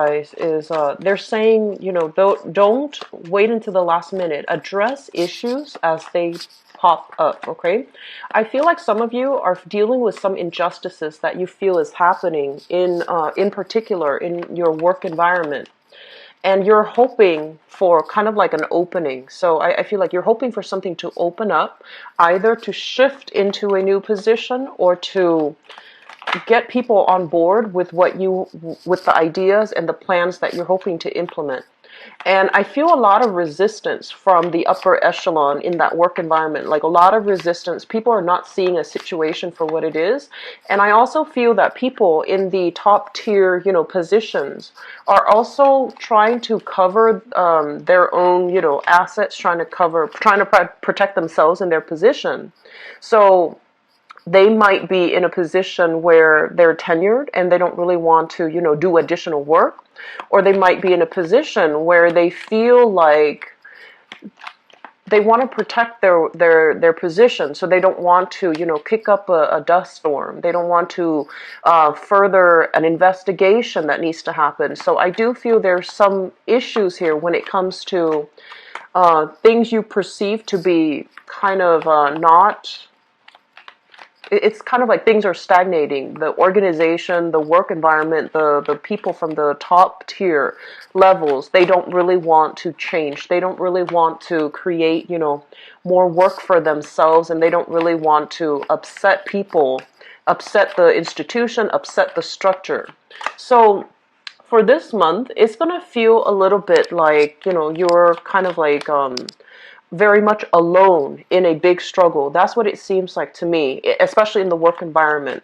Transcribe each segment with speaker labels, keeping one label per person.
Speaker 1: guys, is they're saying, don't wait until the last minute. Address issues as they pop up, okay? I feel like some of you are dealing with some injustices that you feel is happening in particular in your work environment. And you're hoping for kind of like an opening. So I feel like you're hoping for something to open up, either to shift into a new position or to get people on board with with the ideas and the plans that you're hoping to implement. And I feel a lot of resistance from the upper echelon in that work environment, like a lot of resistance. People are not seeing a situation for what it is. And I also feel that people in the top tier, positions are also trying to cover their own, assets, trying to protect themselves in their position. So they might be in a position where they're tenured and they don't really want to, do additional work, or they might be in a position where they feel like they want to protect their position, so they don't want to, kick up a dust storm. They don't want to further an investigation that needs to happen. So I do feel there's some issues here when it comes to things you perceive to be kind of not. It's kind of like things are stagnating. The organization, the work environment, the people from the top tier levels, they don't really want to change. They don't really want to create, more work for themselves, and they don't really want to upset people, upset the institution, upset the structure. So for this month, it's going to feel a little bit like, you're kind of like very much alone in a big struggle. That's what it seems like to me, especially in the work environment.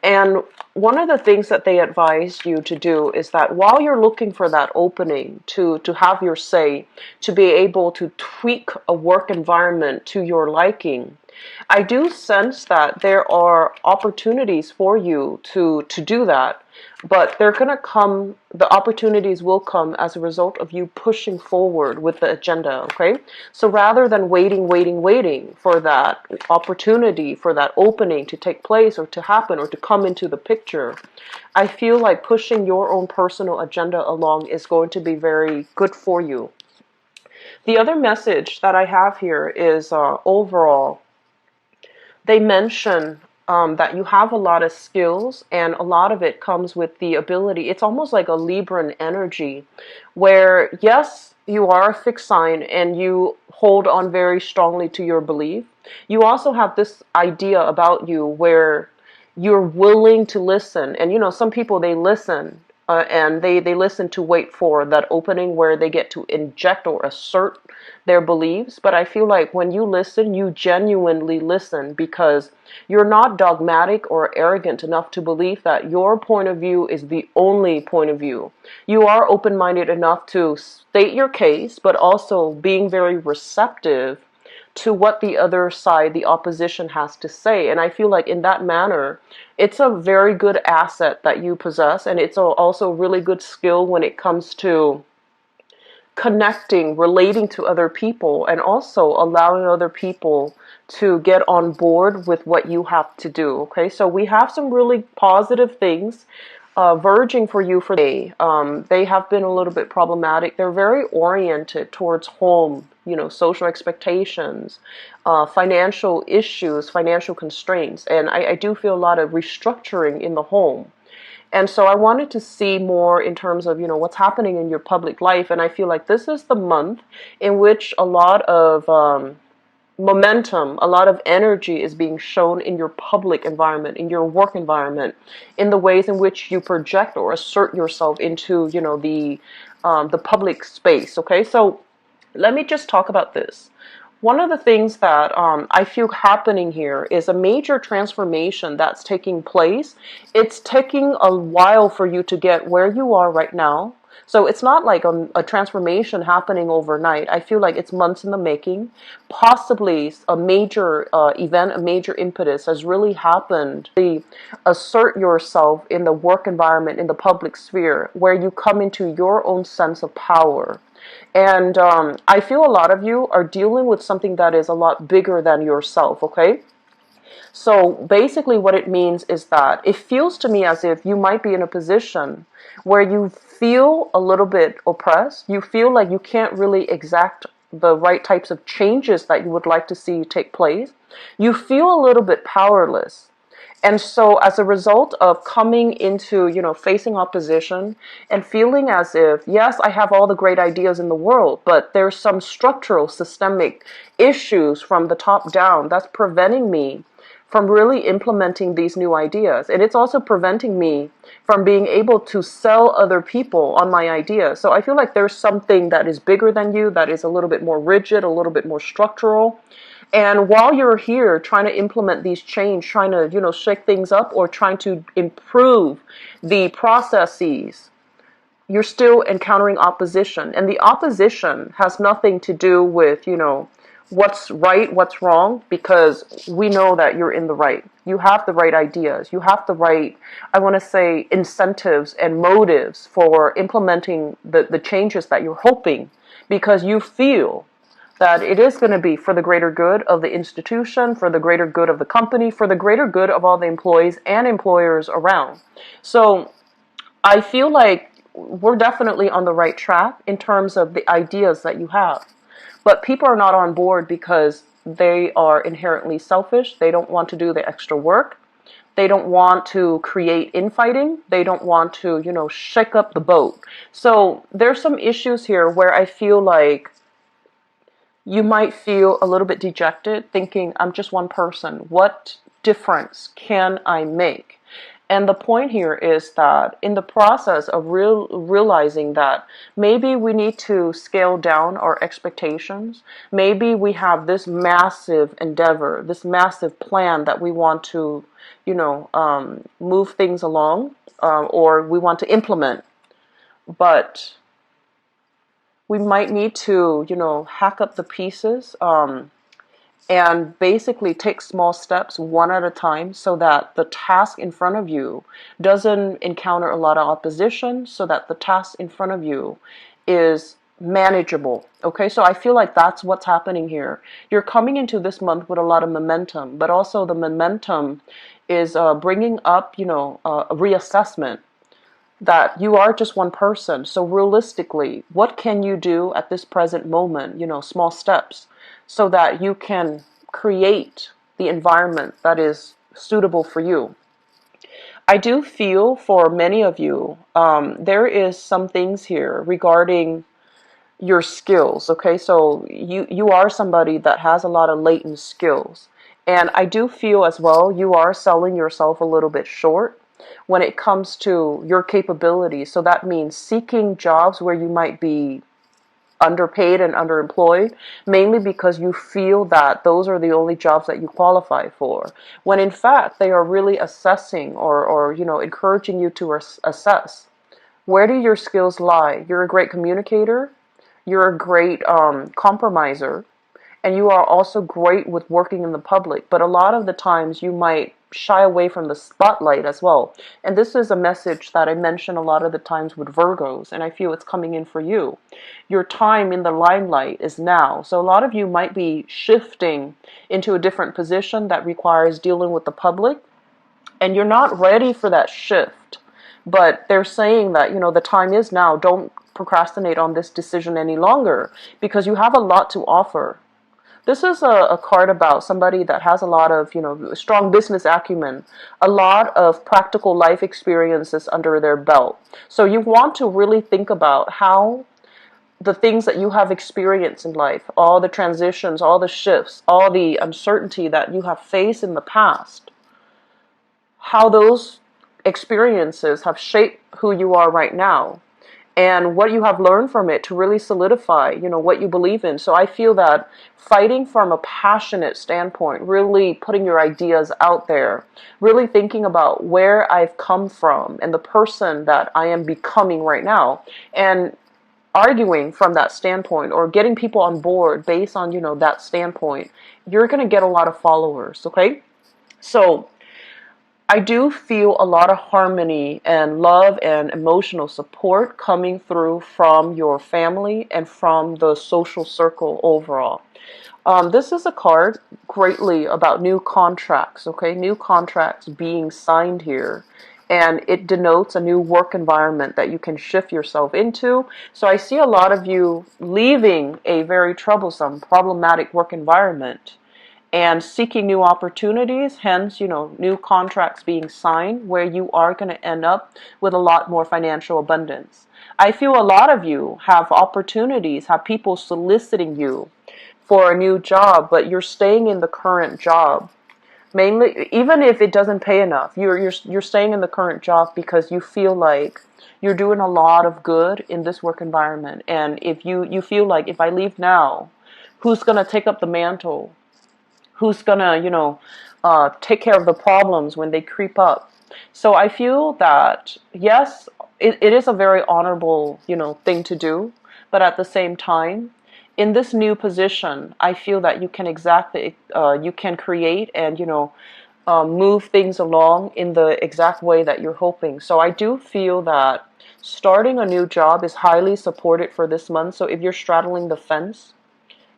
Speaker 1: And one of the things that they advise you to do is that while you're looking for that opening to have your say, to be able to tweak a work environment to your liking, I do sense that there are opportunities for you to do that, but the opportunities will come as a result of you pushing forward with the agenda, okay? So rather than waiting for that opportunity, for that opening to take place or to happen or to come into the picture, I feel like pushing your own personal agenda along is going to be very good for you. The other message that I have here is overall, they mention that you have a lot of skills, and a lot of it comes with the ability. It's almost like a Libran energy where, yes, you are a fixed sign and you hold on very strongly to your belief. You also have this idea about you where you're willing to listen. And, some people, they listen. And they listen to wait for that opening where they get to inject or assert their beliefs. But I feel like when you listen, you genuinely listen because you're not dogmatic or arrogant enough to believe that your point of view is the only point of view. You are open-minded enough to state your case, but also being very receptive to what the other side, the opposition, has to say. And I feel like in that manner, it's a very good asset that you possess, and it's also a really good skill when it comes to connecting, relating to other people, and also allowing other people to get on board with what you have to do. Okay, so we have some really positive things verging for you for the day. They have been a little bit problematic. They're very oriented towards home, social expectations, financial issues, financial constraints. And I do feel a lot of restructuring in the home. And so I wanted to see more in terms of, what's happening in your public life. And I feel like this is the month in which a lot of momentum, a lot of energy is being shown in your public environment, in your work environment, in the ways in which you project or assert yourself into, the public space. Okay, so let me just talk about this. One of the things that I feel happening here is a major transformation that's taking place. It's taking a while for you to get where you are right now. So it's not like a transformation happening overnight. I feel like it's months in the making. Possibly a major event, a major impetus has really happened. Assert yourself in the work environment, in the public sphere, where you come into your own sense of power. And I feel a lot of you are dealing with something that is a lot bigger than yourself, okay? So basically what it means is that it feels to me as if you might be in a position where you feel a little bit oppressed. You feel like you can't really exact the right types of changes that you would like to see take place. You feel a little bit powerless. And so as a result of coming into, facing opposition and feeling as if, yes, I have all the great ideas in the world, but there's some structural, systemic issues from the top down that's preventing me from really implementing these new ideas. And it's also preventing me from being able to sell other people on my ideas. So I feel like there's something that is bigger than you, that is a little bit more rigid, a little bit more structural. And while you're here trying to implement these change, trying to, shake things up or trying to improve the processes, you're still encountering opposition. And the opposition has nothing to do with, what's right, what's wrong, because we know that you're in the right. You have the right ideas. You have the right, I want to say, incentives and motives for implementing the changes that you're hoping, because you feel that it is going to be for the greater good of the institution, for the greater good of the company, for the greater good of all the employees and employers around. So I feel like we're definitely on the right track in terms of the ideas that you have. But people are not on board because they are inherently selfish. They don't want to do the extra work. They don't want to create infighting. They don't want to, shake up the boat. So there's some issues here where I feel like you might feel a little bit dejected, thinking, I'm just one person. What difference can I make? And the point here is that in the process of realizing that maybe we need to scale down our expectations, maybe we have this massive endeavor, this massive plan that we want to, move things along, or we want to implement, but we might need to, hack up the pieces, and basically take small steps one at a time so that the task in front of you doesn't encounter a lot of opposition, so that the task in front of you is manageable. Okay, so I feel like that's what's happening here. You're coming into this month with a lot of momentum, but also the momentum is bringing up, a reassessment that you are just one person. So realistically, what can you do at this present moment, small steps, so that you can create the environment that is suitable for you. I do feel for many of you, there is some things here regarding your skills. Okay, so you are somebody that has a lot of latent skills. And I do feel as well you are selling yourself a little bit short when it comes to your capabilities. So that means seeking jobs where you might be underpaid and underemployed, mainly because you feel that those are the only jobs that you qualify for, when in fact they are really assessing or encouraging you to assess, where do your skills lie? You're a great communicator, you're a great compromiser, and you are also great with working in the public, but a lot of the times you might shy away from the spotlight as well. And this is a message that I mention a lot of the times with Virgos, and I feel it's coming in for you. Your time in the limelight is now. So a lot of you might be shifting into a different position that requires dealing with the public, and you're not ready for that shift. But they're saying that, the time is now. Don't procrastinate on this decision any longer, because you have a lot to offer. This is a card about somebody that has a lot of, strong business acumen, a lot of practical life experiences under their belt. So you want to really think about how the things that you have experienced in life, all the transitions, all the shifts, all the uncertainty that you have faced in the past, how those experiences have shaped who you are right now, and what you have learned from it to really solidify, what you believe in. So I feel that fighting from a passionate standpoint, really putting your ideas out there, really thinking about where I've come from and the person that I am becoming right now, and arguing from that standpoint or getting people on board based on, that standpoint, you're going to get a lot of followers, okay? So I do feel a lot of harmony and love and emotional support coming through from your family and from the social circle overall. This is a card greatly about new contracts, okay? New contracts being signed here. And it denotes a new work environment that you can shift yourself into. So I see a lot of you leaving a very troublesome, problematic work environment and seeking new opportunities, hence, new contracts being signed where you are going to end up with a lot more financial abundance. I feel a lot of you have opportunities, have people soliciting you for a new job, but you're staying in the current job. Mainly, even if it doesn't pay enough, you're staying in the current job because you feel like you're doing a lot of good in this work environment. And if you feel like, if I leave now, who's going to take up the mantle? Who's gonna, take care of the problems when they creep up? So I feel that, yes, it is a very honorable, thing to do, but at the same time, in this new position, I feel that you can create and, move things along in the exact way that you're hoping. So I do feel that starting a new job is highly supported for this month. So if you're straddling the fence,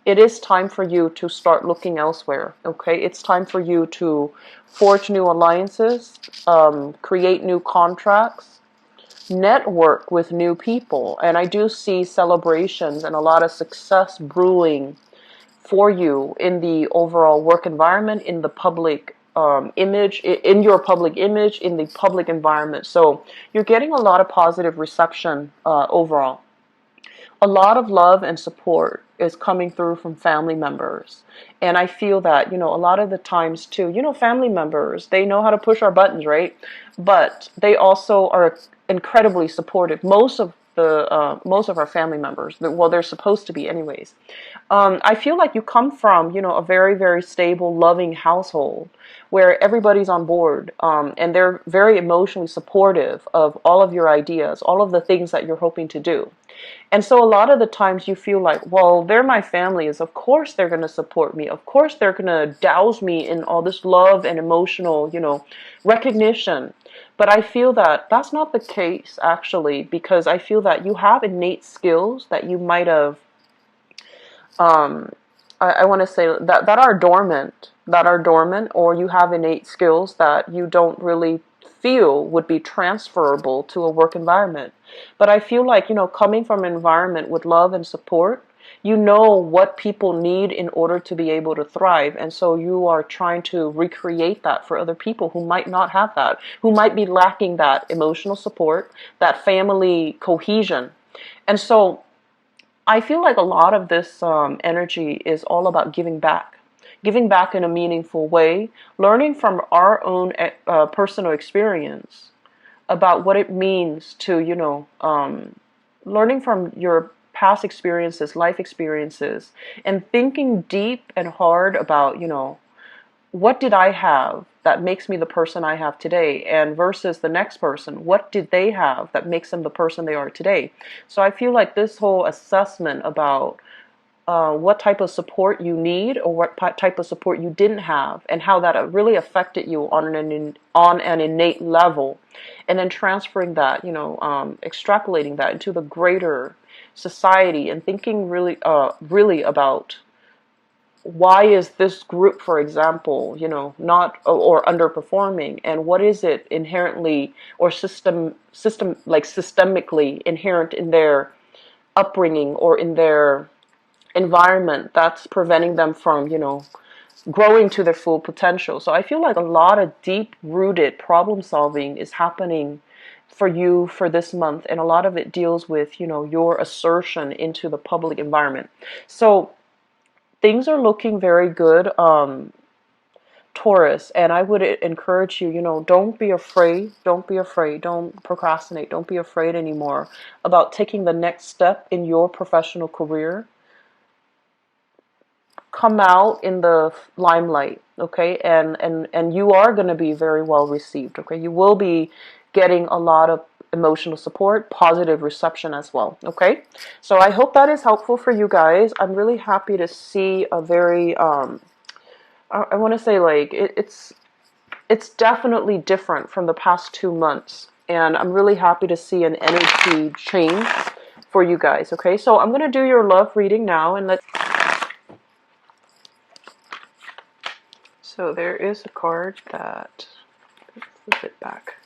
Speaker 1: it is time for you to start looking elsewhere, okay? It's time for you to forge new alliances, create new contracts, network with new people. And I do see celebrations and a lot of success brewing for you in the overall work environment, in the public image, in your public image, in the public environment. So you're getting a lot of positive reception overall. A lot of love and support is coming through from family members. And I feel that, a lot of the times too, family members, they know how to push our buttons, right? But they also are incredibly supportive. Most of our family members, well, they're supposed to be anyways. I feel like you come from, a very, very stable, loving household where everybody's on board, and they're very emotionally supportive of all of your ideas, all of the things that you're hoping to do. And so a lot of the times you feel like, well, they're my family, is of course they're going to support me. Of course they're going to douse me in all this love and emotional, recognition. But I feel that that's not the case, actually, because I feel that you have innate skills that you might have, I want to say that are dormant, or you have innate skills that you don't really feel would be transferable to a work environment. But I feel like, coming from an environment with love and support, you know what people need in order to be able to thrive. And so you are trying to recreate that for other people who might not have that, who might be lacking that emotional support, that family cohesion. And so I feel like a lot of this energy is all about giving back in a meaningful way, learning from our own personal experience about what it means to, learning from your past experiences, life experiences, and thinking deep and hard about, what did I have that makes me the person I have today? And versus the next person, what did they have that makes them the person they are today? So I feel like this whole assessment about what type of support you need or what type of support you didn't have and how that really affected you on an innate level, and then transferring that, extrapolating that into the greater society and thinking really about why is this group, for example, not or underperforming, and what is it inherently or systemically inherent in their upbringing or in their environment that's preventing them from, growing to their full potential. So I feel like a lot of deep-rooted problem solving is happening for you for this month, and a lot of it deals with, your assertion into the public environment. So things are looking very good, Taurus, and I would encourage you, don't be afraid, don't procrastinate, don't be afraid anymore about taking the next step in your professional career. Come out in the limelight, okay? And you are going to be very well received, okay? You will be getting a lot of emotional support, positive reception as well, okay? So I hope that is helpful for you guys. I'm really happy to see a very, I want to say, like, it's definitely different from the past 2 months. And I'm really happy to see an energy change for you guys, okay? So I'm going to do your love reading now, and let's So there is a card that, let's flip it back.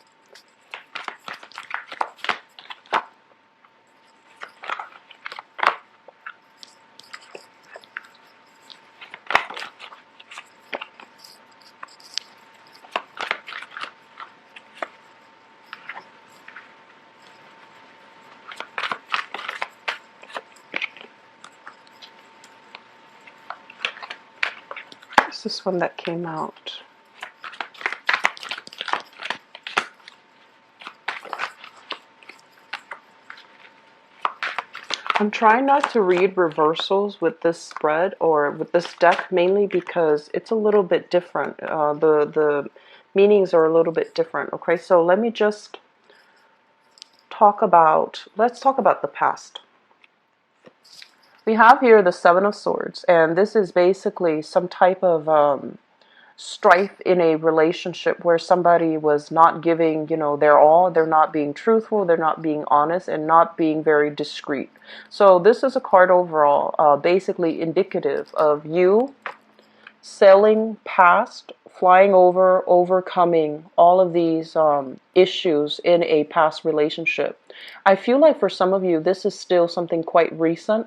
Speaker 1: This is one that came out. I'm trying not to read reversals with this spread or with this deck, mainly because it's a little bit different. The meanings are a little bit different. Okay, so let me just let's talk about the past. We have here the Seven of Swords, and this is basically some type of strife in a relationship where somebody was not giving, their all. They're not being truthful, they're not being honest, and not being very discreet. So this is a card overall, basically indicative of you sailing past, flying over, overcoming all of these issues in a past relationship. I feel like for some of you, this is still something quite recent.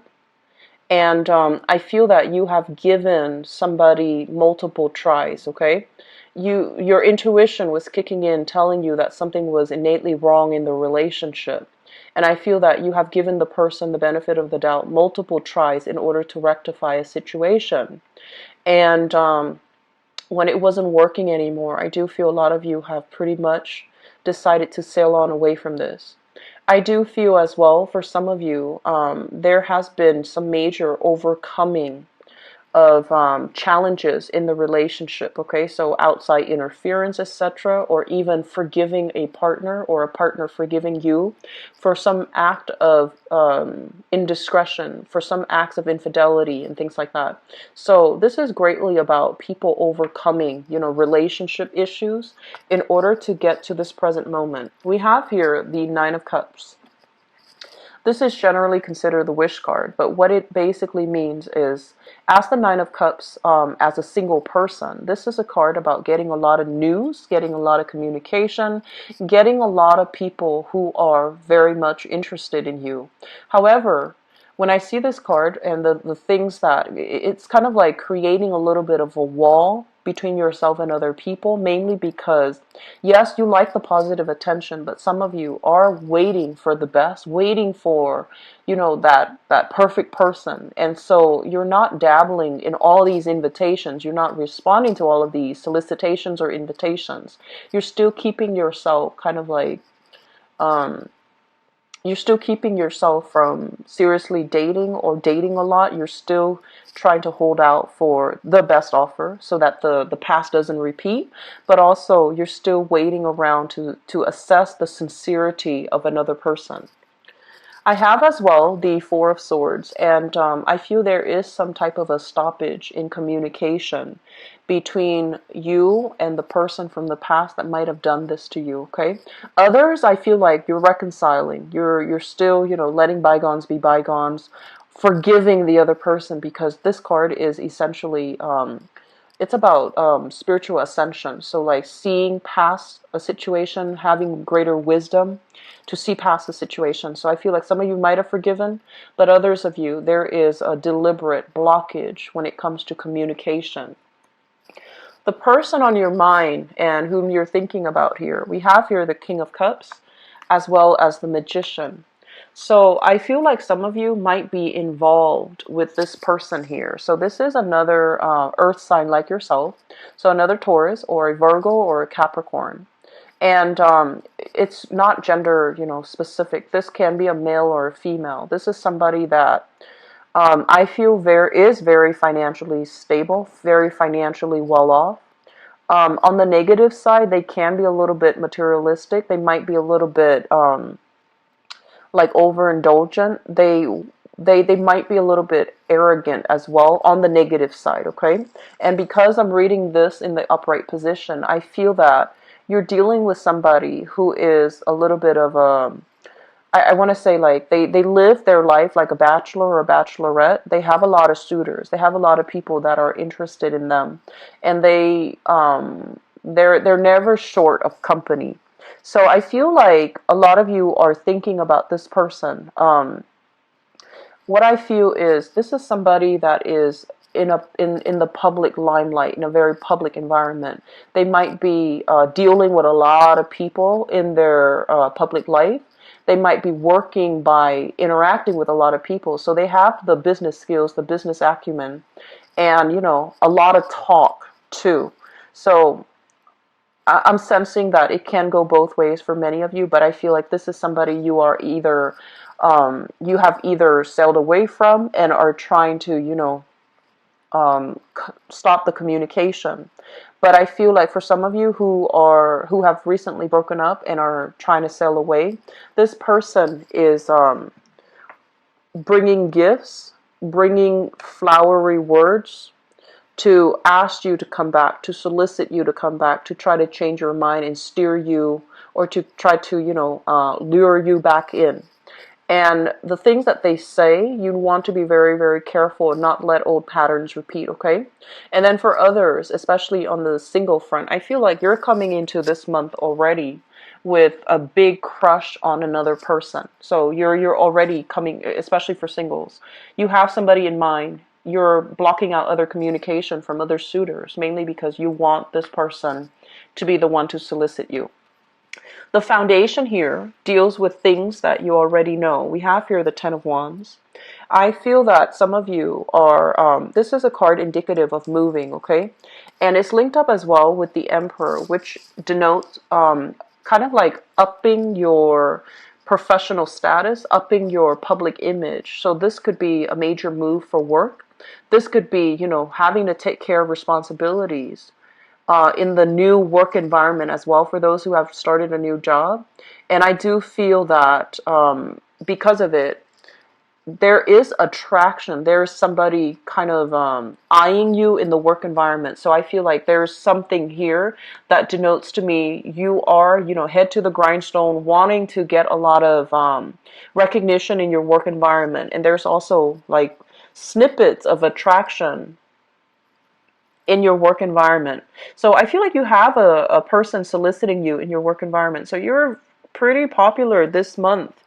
Speaker 1: And I feel that you have given somebody multiple tries, okay? Your intuition was kicking in, telling you that something was innately wrong in the relationship. And I feel that you have given the person the benefit of the doubt multiple tries in order to rectify a situation. And when it wasn't working anymore, I do feel a lot of you have pretty much decided to sail on away from this. I do feel as well, for some of you, there has been some major overcoming of challenges in the relationship, okay? So outside interference, etc., or even forgiving a partner or a partner forgiving you for some act of indiscretion, for some acts of infidelity and things like that. So this is greatly about people overcoming, relationship issues in order to get to this present moment. We have here the Nine of Cups. This is generally considered the wish card, but what it basically means is, as the Nine of Cups, as a single person, this is a card about getting a lot of news, getting a lot of communication, getting a lot of people who are very much interested in you. However, when I see this card and the things that, it's kind of like creating a little bit of a wall between yourself and other people, mainly because, yes, you like the positive attention, but some of you are waiting for the best, waiting for, that perfect person. And so you're not dabbling in all these invitations. You're not responding to all of these solicitations or invitations. You're still keeping yourself kind of like, you're still keeping yourself from seriously dating or dating a lot. You're still trying to hold out for the best offer so that the past doesn't repeat. But also, you're still waiting around to assess the sincerity of another person. I have as well the Four of Swords, and I feel there is some type of a stoppage in communication between you and the person from the past that might have done this to you, okay? Others, I feel like you're reconciling. You're still, letting bygones be bygones, forgiving the other person, because this card is essentially it's about spiritual ascension. So like seeing past a situation, having greater wisdom to see past the situation. So I feel like some of you might have forgiven, but others of you, there is a deliberate blockage when it comes to communication. The person on your mind and whom you're thinking about here, we have here the King of Cups as well as the Magician. So I feel like some of you might be involved with this person here. So this is another earth sign like yourself. So another Taurus or a Virgo or a Capricorn. And it's not gender, specific. This can be a male or a female. This is somebody that I feel is very financially stable, very financially well off. On the negative side, they can be a little bit materialistic. They might be a little bit like overindulgent. They might be a little bit arrogant as well on the negative side, okay? And because I'm reading this in the upright position, I feel that you're dealing with somebody who is a little bit of I want to say like they live their life like a bachelor or a bachelorette. They have a lot of suitors. They have a lot of people that are interested in them, and they're never short of company. So I feel like a lot of you are thinking about this person. What I feel is this is somebody that is in the public limelight, in a very public environment. They might be dealing with a lot of people in their public life. They might be working by interacting with a lot of people, so they have the business skills, the business acumen, and a lot of talk too. So I'm sensing that it can go both ways for many of you, but I feel like this is somebody you are either you have either sailed away from and are trying to stop the communication. But I feel like for some of you who have recently broken up and are trying to sail away, this person is bringing gifts, bringing flowery words to ask you to come back, to solicit you to come back, to try to change your mind and steer you, or to try to lure you back in. And the things that they say, you want to be very, very careful and not let old patterns repeat, okay? And then for others, especially on the single front, I feel like you're coming into this month already with a big crush on another person. So you're already coming, especially for singles. You have somebody in mind. You're blocking out other communication from other suitors, mainly because you want this person to be the one to solicit you. The foundation here deals with things that you already know. We have here the Ten of Wands. I feel that some of you are, this is a card indicative of moving, okay? And it's linked up as well with the Emperor, which denotes kind of like upping your professional status, upping your public image. So this could be a major move for work. This could be, having to take care of responsibilities in the new work environment as well for those who have started a new job. And I do feel that because of it, there is attraction. There's somebody kind of eyeing you in the work environment. So I feel like there's something here that denotes to me you are, head to the grindstone, wanting to get a lot of recognition in your work environment. And there's also like snippets of attraction in your work environment. So I feel like you have a person soliciting you in your work environment. So you're pretty popular this month,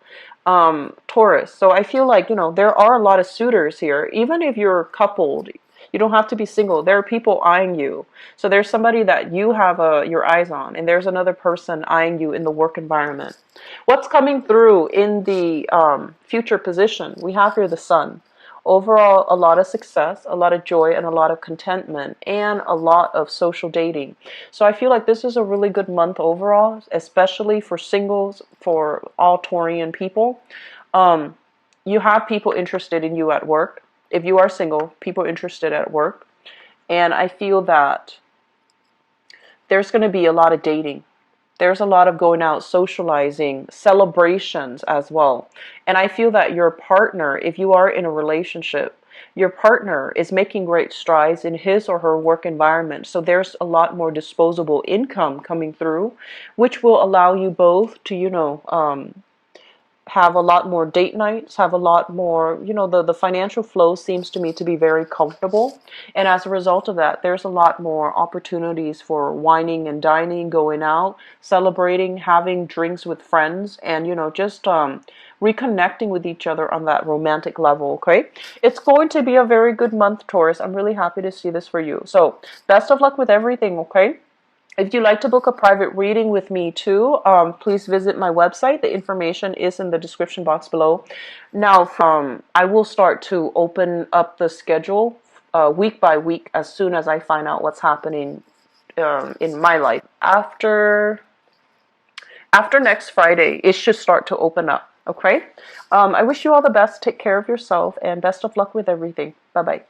Speaker 1: Taurus. So I feel like, there are a lot of suitors here. Even if you're coupled, you don't have to be single. There are people eyeing you. So there's somebody that you have your eyes on, and there's another person eyeing you in the work environment. What's coming through in the future position? We have here the Sun. Overall, a lot of success, a lot of joy, and a lot of contentment, and a lot of social dating. So I feel like this is a really good month overall, especially for singles, for all Taurian people. You have people interested in you at work. If you are single, people interested at work. And I feel that there's going to be a lot of dating. There's a lot of going out, socializing, celebrations as well. And I feel that your partner, if you are in a relationship, your partner is making great strides in his or her work environment. So there's a lot more disposable income coming through, which will allow you both to, have a lot more date nights, have a lot more, the financial flow seems to me to be very comfortable. And as a result of that, there's a lot more opportunities for wining and dining, going out, celebrating, having drinks with friends, and, just reconnecting with each other on that romantic level, okay? It's going to be a very good month, Taurus. I'm really happy to see this for you. So best of luck with everything, okay? If you'd like to book a private reading with me too, please visit my website. The information is in the description box below. Now, I will start to open up the schedule week by week as soon as I find out what's happening in my life. After next Friday, it should start to open up, okay? I wish you all the best. Take care of yourself, and best of luck with everything. Bye-bye.